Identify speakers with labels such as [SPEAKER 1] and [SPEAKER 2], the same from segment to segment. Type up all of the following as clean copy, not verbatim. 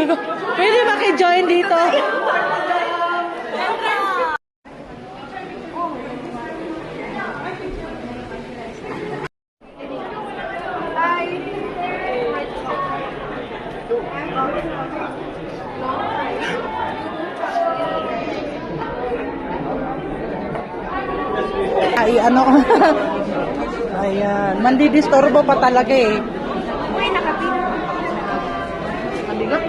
[SPEAKER 1] Pwede maki-join dito. Ay, ano? Ayan. Mandidisturbo pa talaga eh.
[SPEAKER 2] Uy, nakapin.
[SPEAKER 1] Mabigat.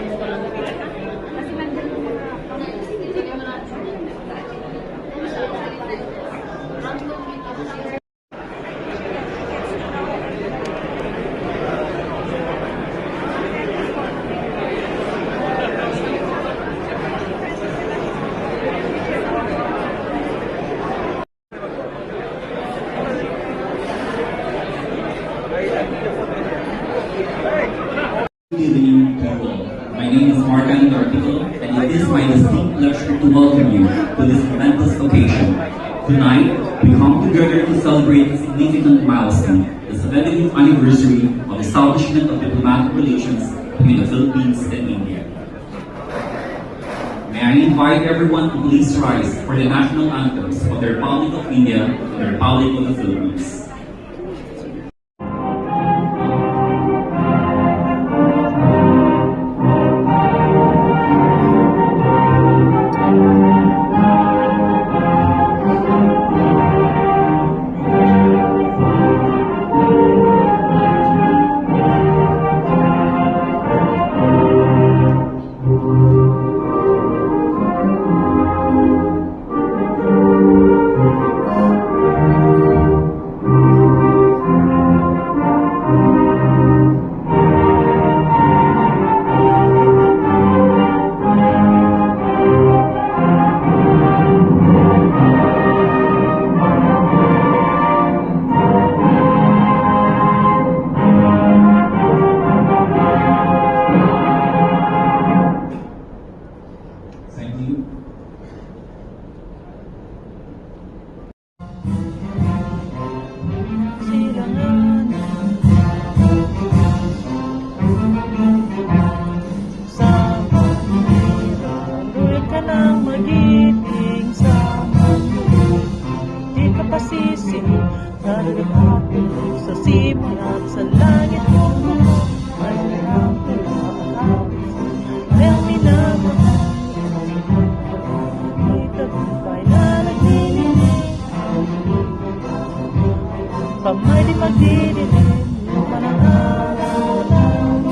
[SPEAKER 3] Good evening, people. My name is Morgan Dortico, and it is my distinct pleasure to welcome you to this momentous occasion. Tonight, we come together to celebrate a significant milestone, the 70th anniversary of establishment of diplomatic relations between the Philippines and India. May I invite everyone to please rise for the national anthems of the Republic of India and the Republic of the Philippines. Thank you.
[SPEAKER 1] Silangan sa pagkira, luwin ka ng magiting sa mundo. Di ka pasisi, nalulungkot sa simoy at sa langit mo. May ang tula at awit, may ang minamahal. May tagumpay na naglilinig, pamay di magdidilim, lupa ng araw ng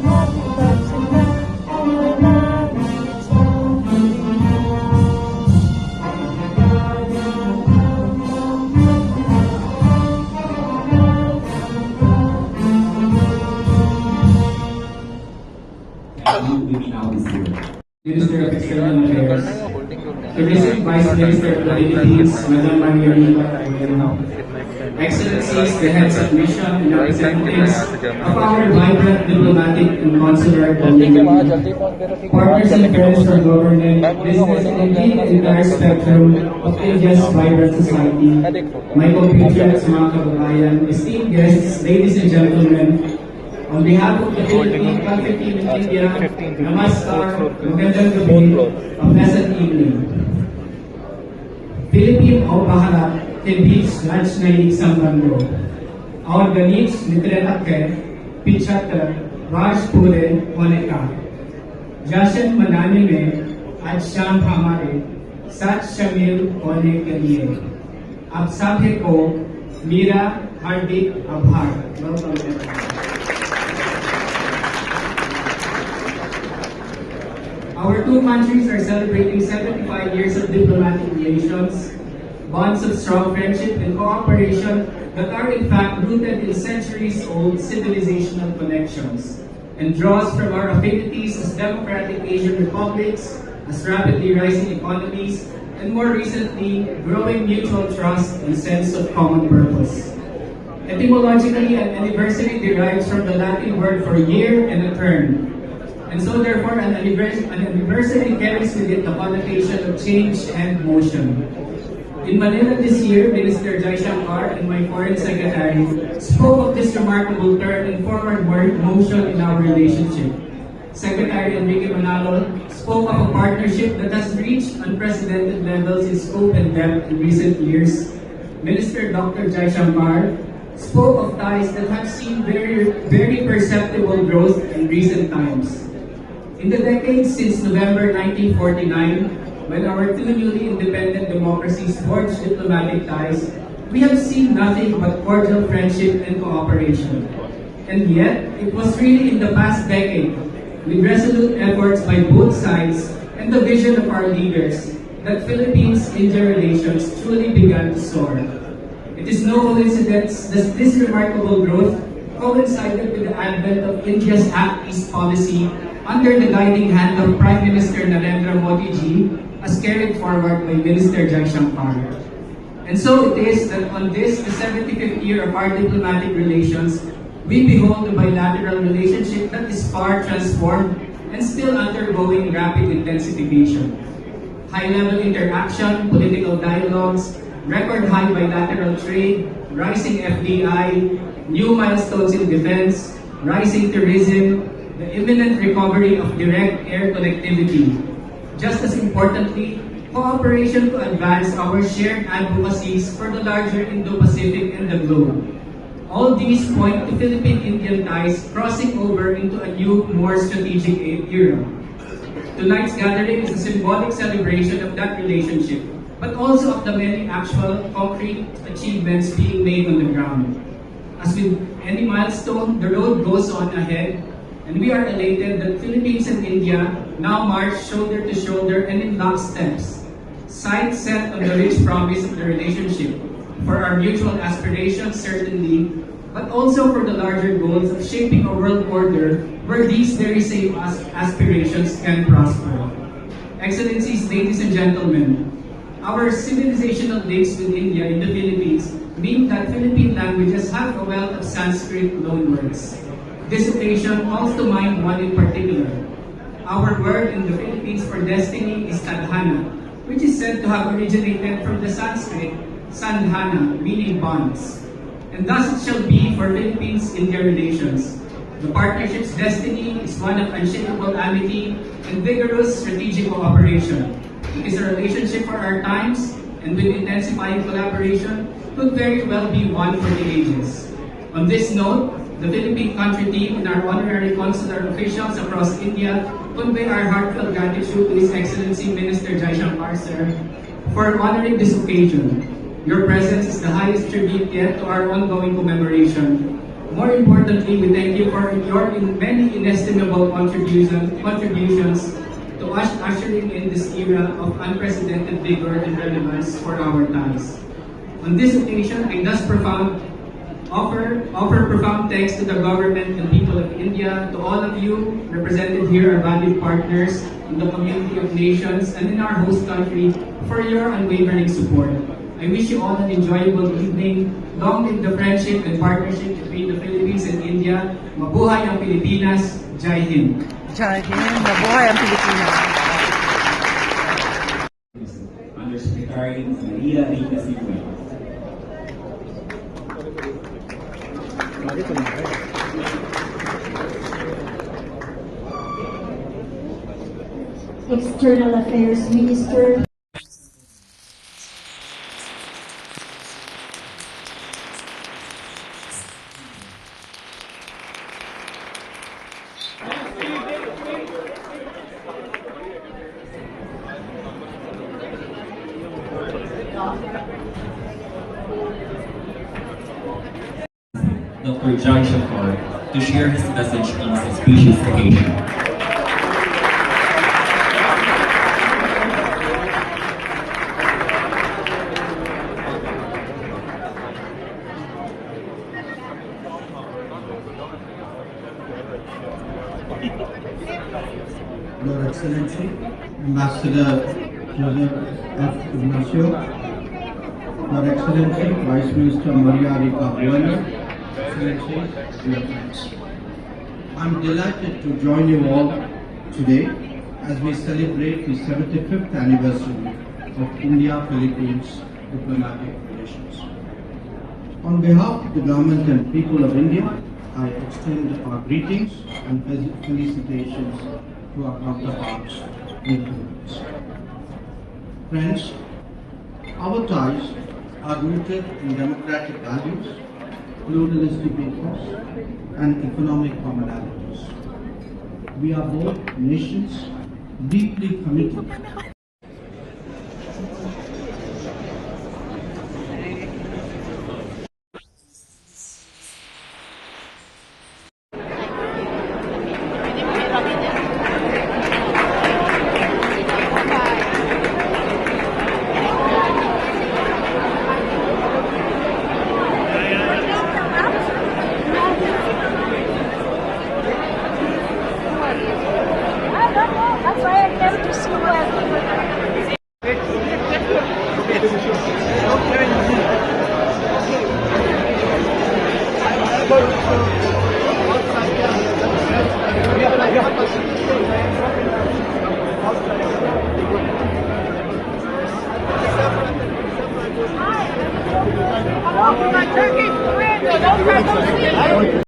[SPEAKER 1] matutag sila, ang langit sa muling.
[SPEAKER 3] You will be now here. Minister of External Affairs, to receive Vice Minister of the Philippines, Madam Maria Rita Aguilera, Excellencies, the heads of mission and representatives of our vibrant diplomatic and consular community, partners and friends from government, business, and indeed the entire spectrum of India's vibrant society, my compatriots, mga kababayan, esteemed guests, ladies and gentlemen, on behalf of the Philippine country team in India, Namaskar, magandang gabi, a pleasant evening. Philippine au Bharat के बीच राजनयिक संबंधों और गणित मित्रता के 75 वर्ष पूरे होने का जश्न मनाने में आज शाम हमारे साथ शामिल होने के लिए आप सभी को मेरा हार्दिक आभार। Our two countries are celebrating 75 years of diplomatic relations, bonds of strong friendship and cooperation that are in fact rooted in centuries-old civilizational connections and draws from our affinities as democratic Asian republics, as rapidly rising economies, and more recently, growing mutual trust and sense of common purpose. Etymologically, an anniversary derives from the Latin word for year and a term. And so therefore, an anniversary carries with it the connotation of change and motion. In Manila this year, Minister Jaishankar and my Foreign Secretary spoke of this remarkable turn and forward motion in our relationship, Secretary Enrique Manalo spoke of a partnership that has reached unprecedented levels in scope and depth in recent years. Minister Dr. Jai Shankar spoke of ties that have seen very perceptible growth in recent times. In the decades since November 1949, when our two newly independent democracies forged diplomatic ties, we have seen nothing but cordial friendship and cooperation. And yet, it was really in the past decade, with resolute efforts by both sides and the vision of our leaders, that Philippines-India relations truly began to soar. It is no coincidence that this remarkable growth coincided with the advent of India's Act East policy under the guiding hand of Prime Minister Narendra Modi ji, as carried forward by Minister Jai Shankar. And so it is that on this, the 75th year of our diplomatic relations, we behold a bilateral relationship that is far transformed and still undergoing rapid intensification. High-level interaction, political dialogues, record-high bilateral trade, rising FDI, new milestones in defense, rising tourism, the imminent recovery of direct air connectivity. Just as importantly, cooperation to advance our shared advocacies for the larger Indo-Pacific and the globe. All these point to Philippine-Indian ties crossing over into a new, more strategic era. Tonight's gathering is a symbolic celebration of that relationship, but also of the many actual, concrete achievements being made on the ground. As with any milestone, the road goes on ahead, and we are elated that Philippines and India now march shoulder to shoulder and in locksteps, sights set on the rich promise of the relationship, for our mutual aspirations certainly, but also for the larger goals of shaping a world order where these very same aspirations can prosper. Excellencies, ladies and gentlemen, our civilizational links with India in the Philippines mean that Philippine languages have a wealth of Sanskrit loanwords. This occasion calls to mind one in particular. Our word in the Philippines for destiny is tadhana, which is said to have originated from the Sanskrit sandhana, meaning bonds. And thus it shall be for Philippines-India relations. The partnership's destiny is one of unshakable amity and vigorous strategic cooperation. It is a relationship for our times, and with intensifying collaboration, could very well be one for the ages. On this note, the Philippine country team and our honorary consular officials across India convey our heartfelt gratitude to His Excellency Minister Jai Shankar, sir, for honoring this occasion. Your presence is the highest tribute yet to our ongoing commemoration. More importantly, we thank you for your many inestimable contributions to ushering in this era of unprecedented vigor and relevance for our ties. On this occasion, I thus offer profound thanks to the government and people of India, to all of you represented here, our valued partners in the community of nations and in our host country, for your unwavering support. I wish you all an enjoyable evening. Long live the friendship and partnership between the Philippines and India. Mabuhay ang Pilipinas. Jai Hind.
[SPEAKER 1] Jai Hind. Mabuhay ang Pilipinas.
[SPEAKER 2] Undersecretary Maria Rita Sibuel.
[SPEAKER 4] External Affairs Minister.
[SPEAKER 2] Dr. Jai Shankar to share his message on this auspicious occasion.
[SPEAKER 5] Your Excellency, Ambassador Joseph F. Ignacio, Your Excellency, Vice Minister Maria Rita Buena, Excellencies, dear friends. I'm delighted to join you all today as we celebrate the 75th anniversary of India-Philippines diplomatic relations. On behalf of the government and people of India, I extend our greetings and felicitations to our counterparts in the Philippines. Friends, our ties are rooted in democratic values, pluralistic ethos, and economic commonalities. We are both nations deeply committed
[SPEAKER 4] That's why I came to see
[SPEAKER 6] Turkey,